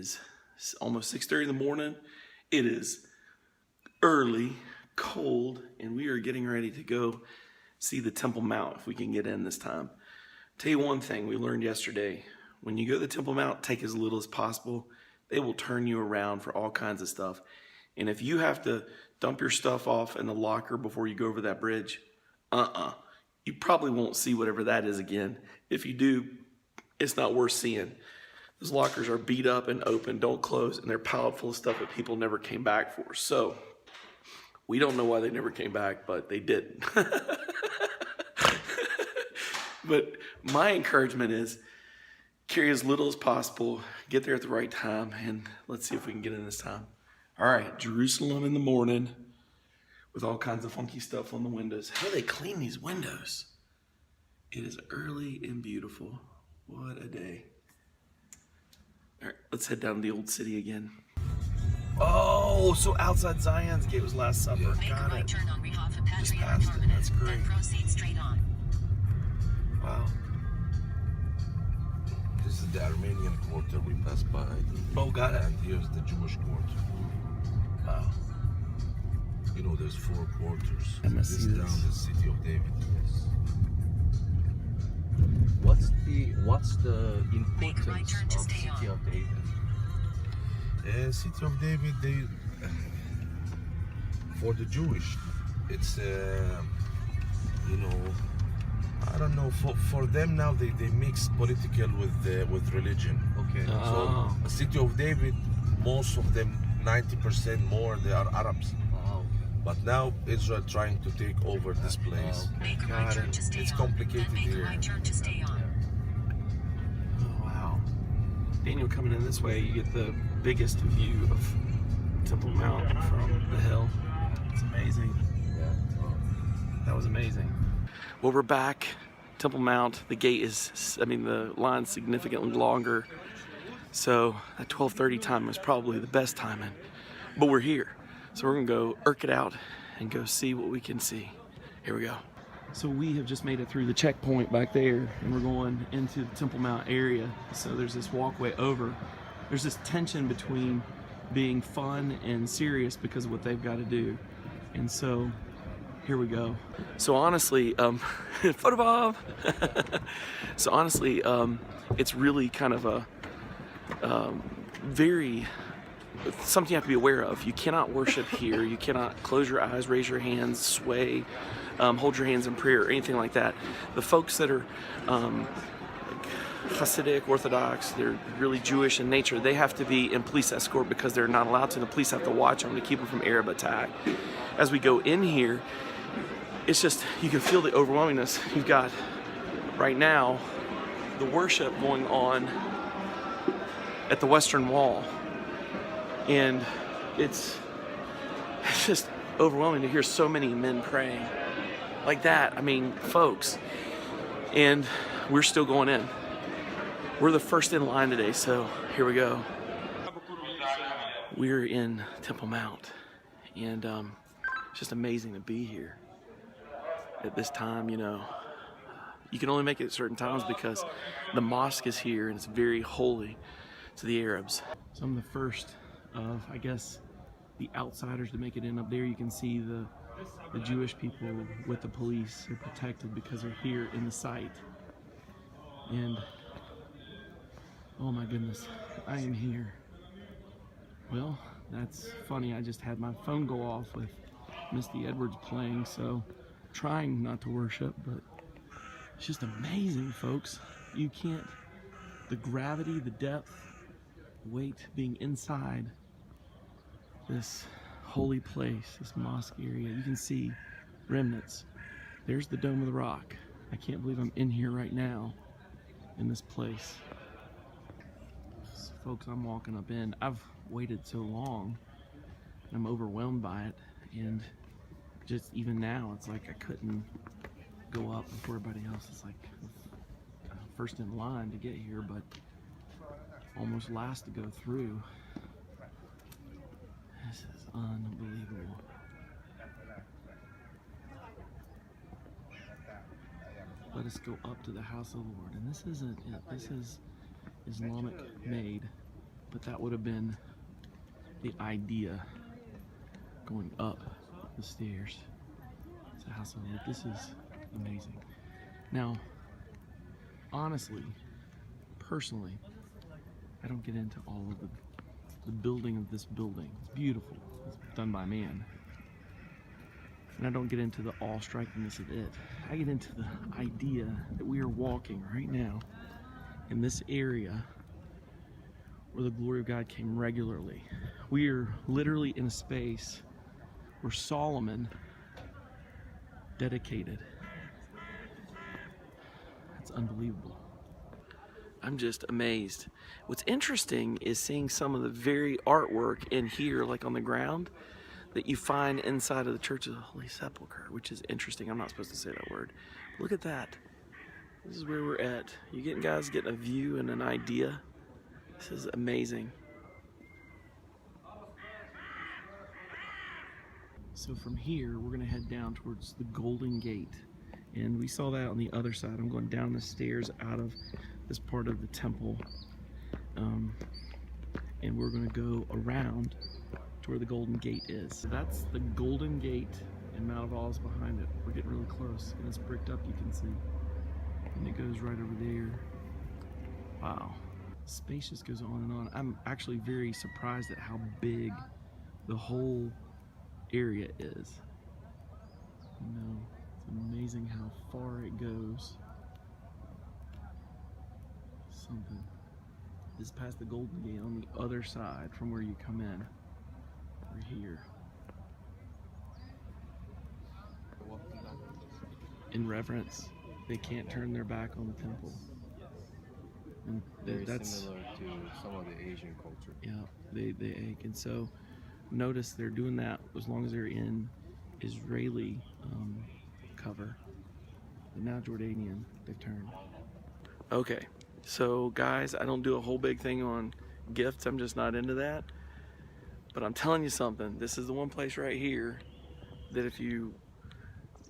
is almost 6:30 in the morning. It is early, cold, and we are getting ready to go see the Temple Mount if we can get in this time. Tell you one thing we learned yesterday. When you go to the Temple Mount, take as little as possible. They will turn you around for all kinds of stuff. And if you have to dump your stuff off in the locker before you go over that bridge, you probably won't see whatever that is again. If you do, it's not worth seeing. Those lockers are beat up and open, don't close, and they're piled full of stuff that people never came back for. So we don't know why they never came back, but they didn't. But my encouragement is carry as little as possible, get there at the right time, and let's see if we can get in this time. All right, Jerusalem in the morning with all kinds of funky stuff on the windows. How do they clean these windows? It is early and beautiful. What a day. All right, let's head down to the old city again. Oh, so outside Zion's Gate was Last Supper. Got it. Just passed it. That's great. Proceed straight on. Wow. This is the Armenian quarter we passed by. Oh, got it. And here's the Jewish quarter. Wow. You know, there's 4 quarters. I must This see down this. the city of David. Yes. What's the Make a right importance turn to of stay City on. of David? City of David, they for the Jewish, it's you know, I don't know. For them now, they mix political with religion. Okay. Oh. So, City of David, most of them, 90% more, they are Arabs. Oh, But now Israel trying to take over this place. Make a right Got turn it. to stay It's on. complicated Then make here. a right turn to stay on. Oh, wow. Daniel, coming in this way, you get the biggest view of Temple Mount from the hill. It's amazing. yeah. That was amazing. Well, we're back. Temple Mount. The gate is, the line's significantly longer. So that 12:30 time was probably the best timing. But we're here. So we're gonna go irk it out and go see what we can see. Here we go. So we have just made it through the checkpoint back there, and we're going into the Temple Mount area. So there's this walkway over. There's this tension between being fun and serious because of what they've got to do. And so here we go. So honestly, photobomb. So honestly, it's really kind of a very something you have to be aware of. You cannot worship here. You cannot close your eyes, raise your hands, sway, hold your hands in prayer, or anything like that. The folks that are Hasidic, Orthodox, they're really Jewish in nature, they have to be in police escort because they're not allowed to. The police have to watch them to keep them from Arab attack. As we go in here, it's just, you can feel the overwhelmingness. You've got, right now, the worship going on at the Western Wall. And it's just overwhelming to hear so many men praying like that. Folks. And we're still going in. We're the first in line today, so here we go. We're in Temple Mount, and it's just amazing to be here at this time. You can only make it at certain times because the mosque is here and it's very holy to the Arabs. So I'm the first of, I guess, the outsiders to make it in. Up there you can see the Jewish people with the police are protected because they're here in the site. And oh my goodness, I am here. Well, that's funny. I just had my phone go off with Misty Edwards playing, so trying not to worship, but it's just amazing, folks. You can't, the gravity, the depth, weight being inside this holy place, this mosque area. You can see remnants. There's the Dome of the Rock. I can't believe I'm in here right now in this place. So, folks, I'm walking up in. I've waited so long and I'm overwhelmed by it, and just even now it's like I couldn't go up before everybody else. It's like first in line to get here, but almost last to go through. This is unbelievable. Let us go up to the house of the Lord. And this isn't it. This is Islamic made. but that would have been the idea going up the stairs. It's a house of, this is amazing. Now, honestly, personally, I don't get into all of the building of this building. It's beautiful. It's done by man. And I don't get into the awe-strikingness of it. I get into the idea that we are walking right now in this area where the glory of God came regularly. We are literally in a space where Solomon dedicated. That's unbelievable. I'm just amazed. What's interesting is seeing some of the very artwork in here, like on the ground, that you find inside of the Church of the Holy Sepulchre, which is interesting. I'm not supposed to say that word. Look at that. This is where we're at. You guys getting a view and an idea. This is amazing. So from here, we're gonna head down towards the Golden Gate. And we saw that on the other side. I'm going down the stairs out of this part of the temple. And we're gonna go around to where the Golden Gate is. So that's the Golden Gate, and Mount of Olives behind it. We're getting really close, and it's bricked up, you can see. And it goes right over there. Wow. Space just goes on and on. I'm actually very surprised at how big the whole area is. You know, it's amazing how far it goes. Something. This is past the Golden Gate on the other side from where you come in. We're here. In reverence, they can't turn their back on the temple. And that's similar to some of the Asian culture. Yeah, they ache. And so notice they're doing that as long as they're in Israeli cover. But now Jordanian, they've turned. Okay, so guys, I don't do a whole big thing on gifts. I'm just not into that. But I'm telling you something, this is the one place right here that if you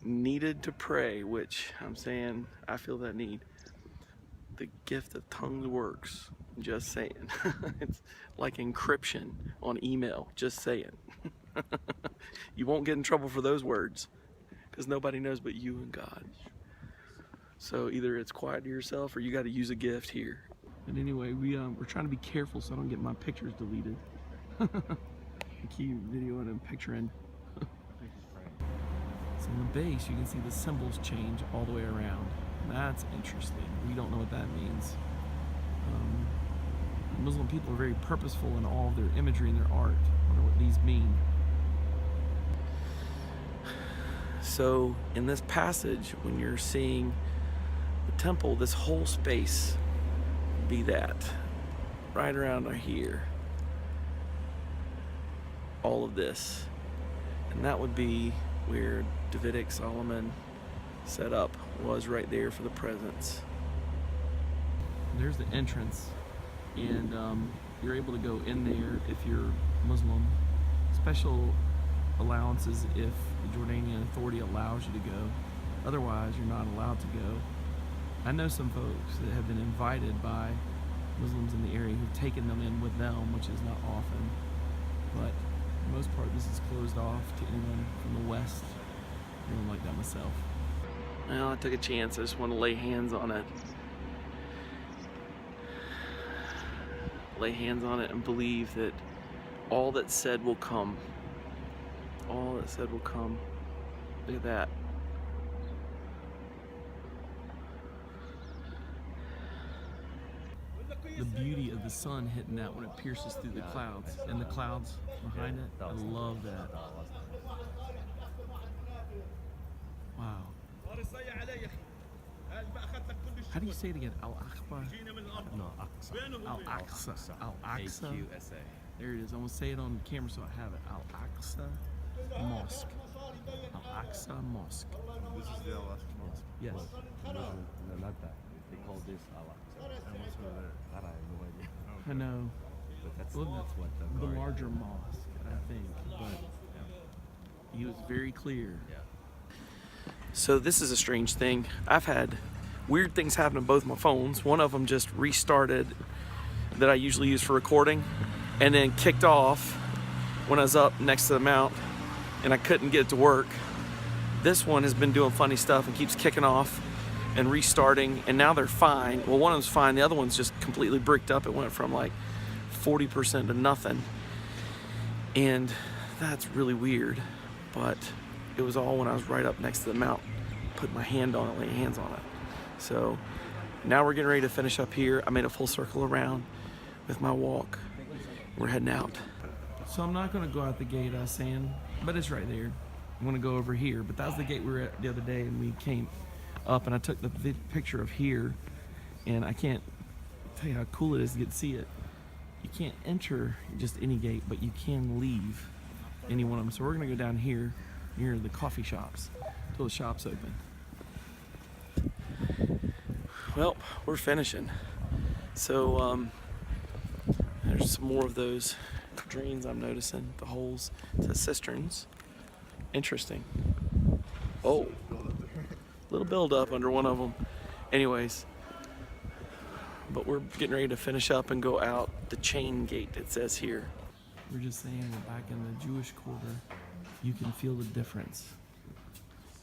needed to pray, which I'm saying I feel that need, the gift of tongues works. Just saying. It's like encryption on email. Just saying. You won't get in trouble for those words because nobody knows but you and God. So either it's quiet to yourself or you got to use a gift here. But anyway, we're trying to be careful so I don't get my pictures deleted. Keep videoing and picturing. So on the base, you can see the symbols change all the way around. That's interesting. We don't know what that means. Muslim people are very purposeful in all of their imagery and their art. I wonder what these mean. So in this passage, when you're seeing the temple, this whole space be that. Right around here. All of this. And that would be where Davidic Solomon set up, was right there for the presence. And there's the entrance, and you're able to go in there if you're Muslim. Special allowances if the Jordanian Authority allows you to go. Otherwise, you're not allowed to go. I know some folks that have been invited by Muslims in the area who've taken them in with them, which is not often. But for the most part, this is closed off to anyone from the West. I don't like that myself. Well, I took a chance. I just want to lay hands on it. Lay hands on it and believe that all that's said will come. All that said will come. Look at that. The beauty of the sun hitting that when it pierces through the clouds, and the clouds behind it. I love that. Wow. How do you say it again? Al-Aqsa? No, Aqsa. Al-Aqsa. Al-Aqsa. AQSA. There it is. I'm going to say it on camera so I have it. Al-Aqsa Mosque. Al-Aqsa Mosque. This is the Al-Aqsa Mosque? Yes. No, not that. They call this Al-Aqsa. And what's over there? That I have no idea. I know. But that's Well, what the larger mosque, I think. But he was very clear. Yeah. So this is a strange thing. I've had weird things happen on both my phones. One of them just restarted that I usually use for recording, and then kicked off when I was up next to the mount and I couldn't get it to work. This one has been doing funny stuff and keeps kicking off and restarting, and now they're fine. Well, one of them's fine, the other one's just completely bricked up. It went from like 40% to nothing, and that's really weird, but it was all when I was right up next to the mount, put my hand on it, laying hands on it. So now we're getting ready to finish up here. I made a full circle around with my walk. We're heading out. So I'm not gonna go out the gate, I was saying, but it's right there. I'm gonna go over here, but that was the gate we were at the other day, and we came up and I took the picture of here, and I can't tell you how cool it is to get to see it. You can't enter just any gate, but you can leave any one of them. So we're gonna go down here near the coffee shops till the shop's open. Well, we're finishing. So there's some more of those drains I'm noticing, the holes to cisterns. Interesting. Oh, little buildup under one of them. Anyways, but we're getting ready to finish up and go out the chain gate, it says here. We're just saying that back in the Jewish quarter, you can feel the difference.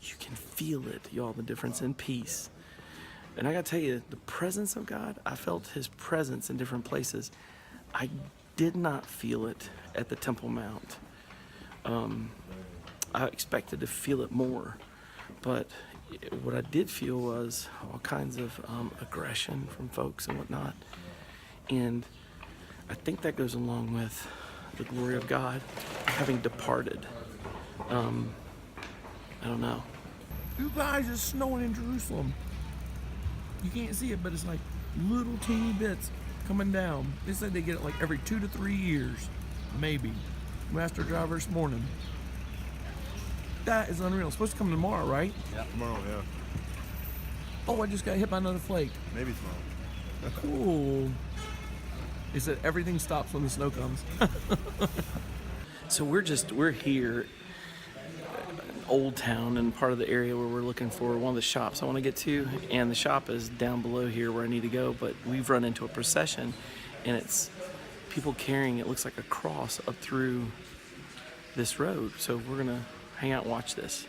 You can feel it, y'all, the difference in peace. And I gotta tell you, the presence of God, I felt his presence in different places. I did not feel it at the Temple Mount. I expected to feel it more, but what I did feel was all kinds of aggression from folks and whatnot. And I think that goes along with the glory of God having departed. I don't know. You guys, it's snowing in Jerusalem. You can't see it, but it's like little teeny bits coming down. They said they get it like every 2 to 3 years, maybe. Master driver this morning. That is unreal. It's supposed to come tomorrow, right? Yeah, tomorrow, yeah. Oh, I just got hit by another flake. Maybe tomorrow. Cool. They said everything stops when the snow comes. So we're here in Old Town, and part of the area where we're looking for one of the shops I want to get to, and the shop is down below here where I need to go, but we've run into a procession, and it's people carrying, it looks like a cross up through this road. So we're gonna hang out and watch this.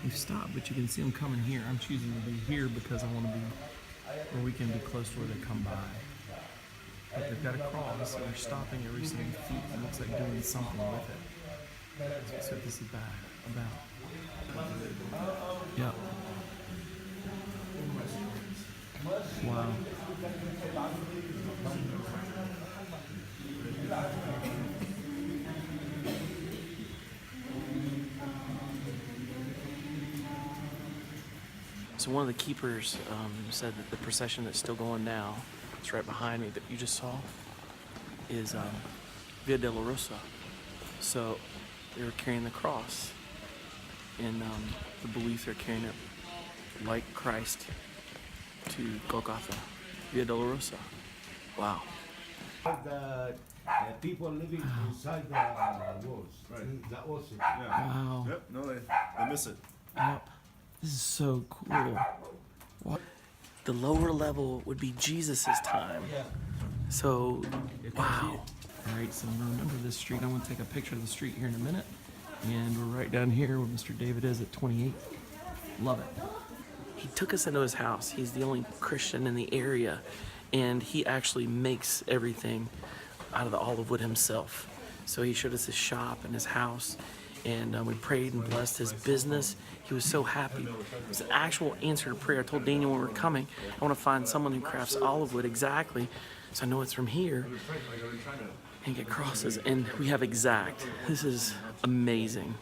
We've stopped, but you can see them coming here. I'm choosing to be here because I want to be where we can be close to where they come by. But they've got a cross, so they're stopping every single feet. It looks like doing something with it. That's what this is about. Yeah. Wow. So one of the keepers said that the procession that's still going now, it's right behind me that you just saw, is Via Dolorosa. So they were carrying the cross in the belief they're carrying it like Christ to Golgotha, Via Dolorosa. Wow. The people living inside the walls. Right. That was it. Yeah. Wow. Yep, no, they miss it. Yep. This is so cool. What? The lower level would be Jesus's time. So, wow. All right, so remember this street. I'm going to take a picture of the street here in a minute. And we're right down here where Mr. David is at 28. Love it. He took us into his house. He's the only Christian in the area. And he actually makes everything out of the olive wood himself. So he showed us his shop and his house. And we prayed and blessed his business. He was so happy. It was an actual answered prayer. I told Daniel when we were coming, I want to find someone who crafts olive wood exactly, so I know it's from here, and get crosses. And we have exact. This is amazing.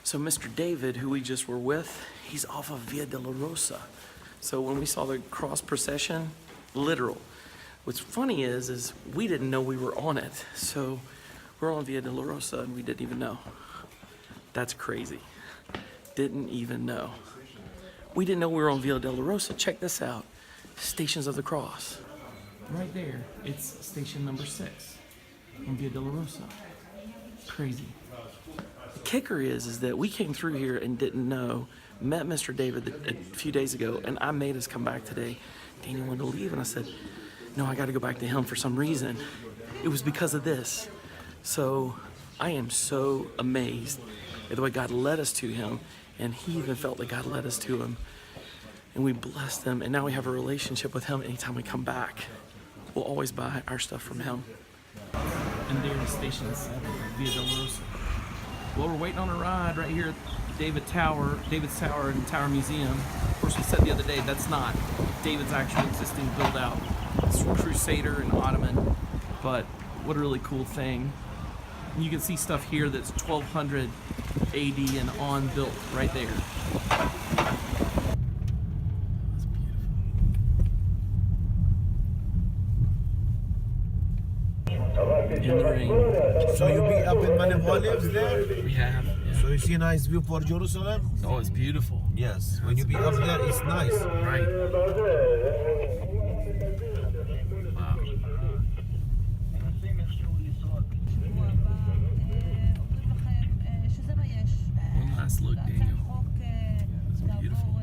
So Mr. David, who we just were with, he's off of Via Dolorosa. So when we saw the cross procession, literal. What's funny is we didn't know we were on it. So we're on Via Dolorosa and we didn't even know. That's crazy. Didn't even know. We didn't know we were on Via Dolorosa. Check this out. Stations of the Cross. Right there. It's station number 6 on Via Dolorosa. Crazy. The kicker is that we came through here and didn't know. Met Mr. David a few days ago, and I made us come back today. Daniel wanted to leave, and I said, no, I got to go back to him for some reason. It was because of this. So I am so amazed at the way God led us to him, and he even felt that God led us to him, and we blessed him, and now we have a relationship with him. Anytime we come back, we'll always buy our stuff from him. And there's Station 7, Via Dolorosa. Well, we're waiting on a ride right here at David's Tower and Tower Museum. Of course, we said the other day that's not David's actual existing build-out. It's Crusader and Ottoman, but what a really cool thing. And you can see stuff here that's 1200 AD and on built right there. In the rain. So you be up in Mount Olives there? We have. Yeah. So you see a nice view for Jerusalem? Oh, it's beautiful. Yes. When you be up there, it's nice. Right. Wow. One last look, Daniel. It's beautiful.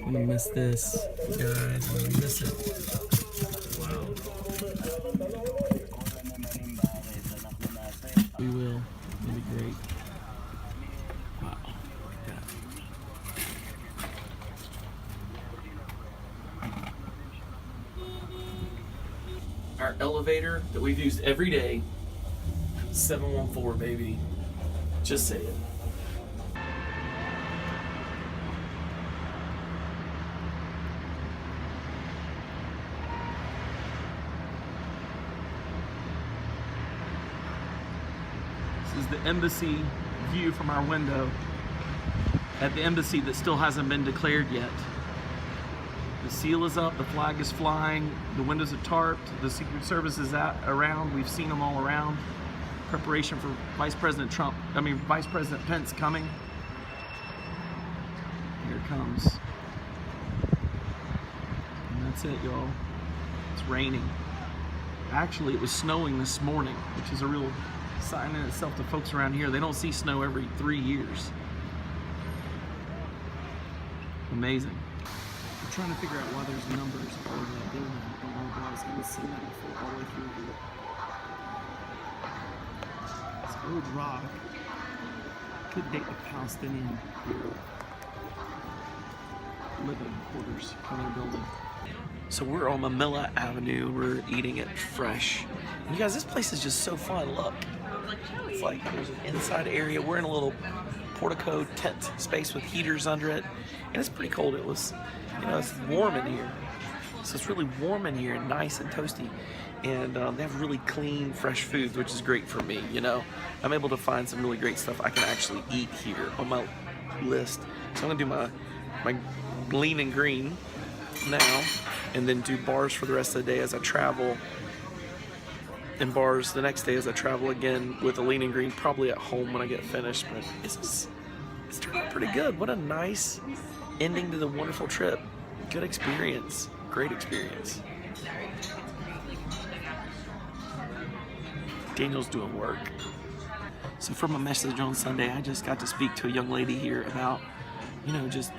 I'm gonna miss this, guys. I'm gonna miss it. Wow. We will. It'll be great. Wow. Look at that. Our elevator that we've used every day, 714, baby. Just say it. This is the embassy view from our window at the embassy that still hasn't been declared yet. The seal is up, the flag is flying, the windows are tarped, the Secret Service is around. We've seen them all around. Preparation for Vice President Pence coming. Here it comes. And that's it, y'all. It's raining. Actually, it was snowing this morning, which is a real sign in itself to folks around here. They don't see snow every 3 years. Amazing. I'm trying to figure out why there's numbers over that building. I don't know why I was going to see that before all the way through here. It's old rock. Could date the Palestinian living quarters for their building. So we're on Mamilla Avenue. We're eating it fresh. And you guys, this place is just so fun. Look. It's like there's an inside area. We're in a little portico tent space with heaters under it. And it's pretty cold. It was, it's warm in here. So it's really warm in here and nice and toasty. And they have really clean, fresh foods, which is great for me, I'm able to find some really great stuff I can actually eat here on my list. So I'm gonna do my lean and green now, and then do bars for the rest of the day as I travel, and bars the next day as I travel again with a lean and green, probably at home when I get finished. But it's turned out pretty good. What a nice ending to the wonderful trip. Good experience, great experience. Daniel's doing work. So from a message on Sunday, I just got to speak to a young lady here about, just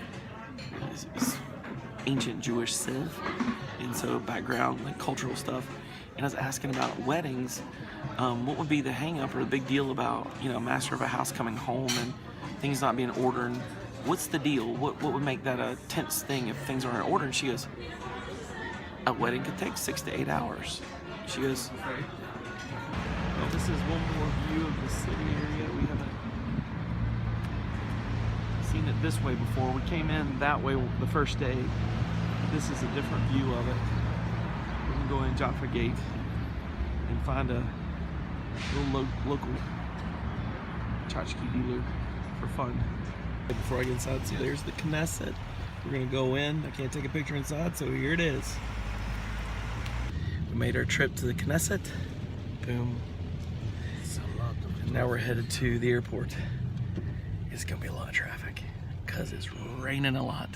ancient Jewish civ, and so background, like cultural stuff. And I was asking about weddings, what would be the hang up or the big deal about, master of a house coming home and things not being ordered? What's the deal? What would make that a tense thing if things aren't in order? And she goes, a wedding could take 6 to 8 hours. She goes, well, this is one more view of the city area. We haven't seen it this way before. We came in that way the first day. This is a different view of it. We can go in Jaffa Gate and find a little local tchotchke dealer for fun. Before I get inside, so there's the Knesset. We're gonna go in. I can't take a picture inside, so here it is. We made our trip to the Knesset. Boom. And now we're headed to the airport. It's gonna be a lot of traffic because it's raining a lot.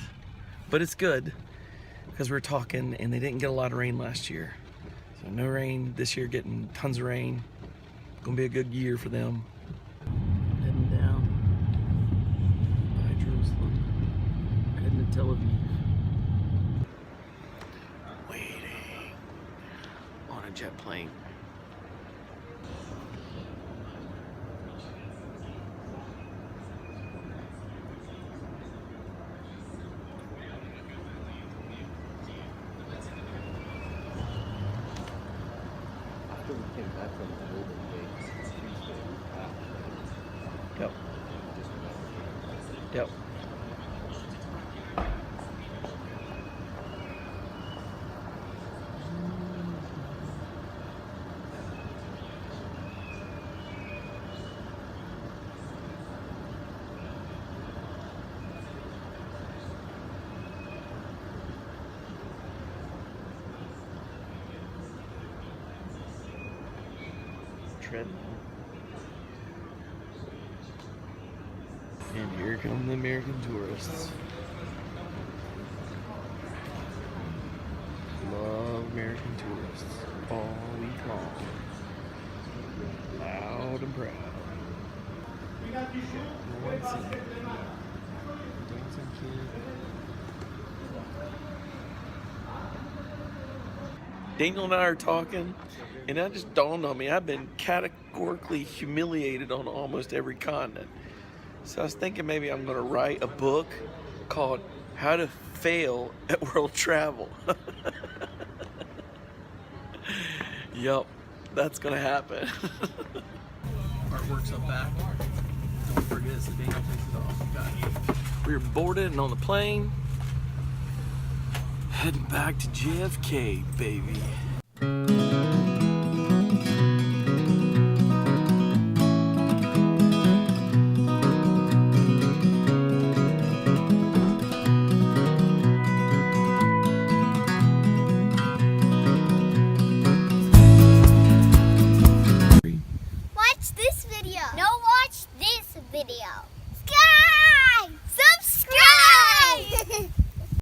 But it's good because we're talking and they didn't get a lot of rain last year. So no rain this year, getting tons of rain. Gonna be a good year for them. Heading down by Jerusalem, heading to Tel Aviv. Waiting on a jet plane. After we came back from the Olin days, Tuesday, Yep. Yep. Treadmill. And here come the American tourists. Love American tourists all week long. Loud and proud. Dancing kid. Daniel and I are talking, and that just dawned on me. I've been categorically humiliated on almost every continent. So I was thinking maybe I'm going to write a book called How to Fail at World Travel. Yup, that's going to happen. Artwork's up back. Don't forget, it's the Daniel takes it off. We were boarded and on the plane. Heading back to JFK, baby.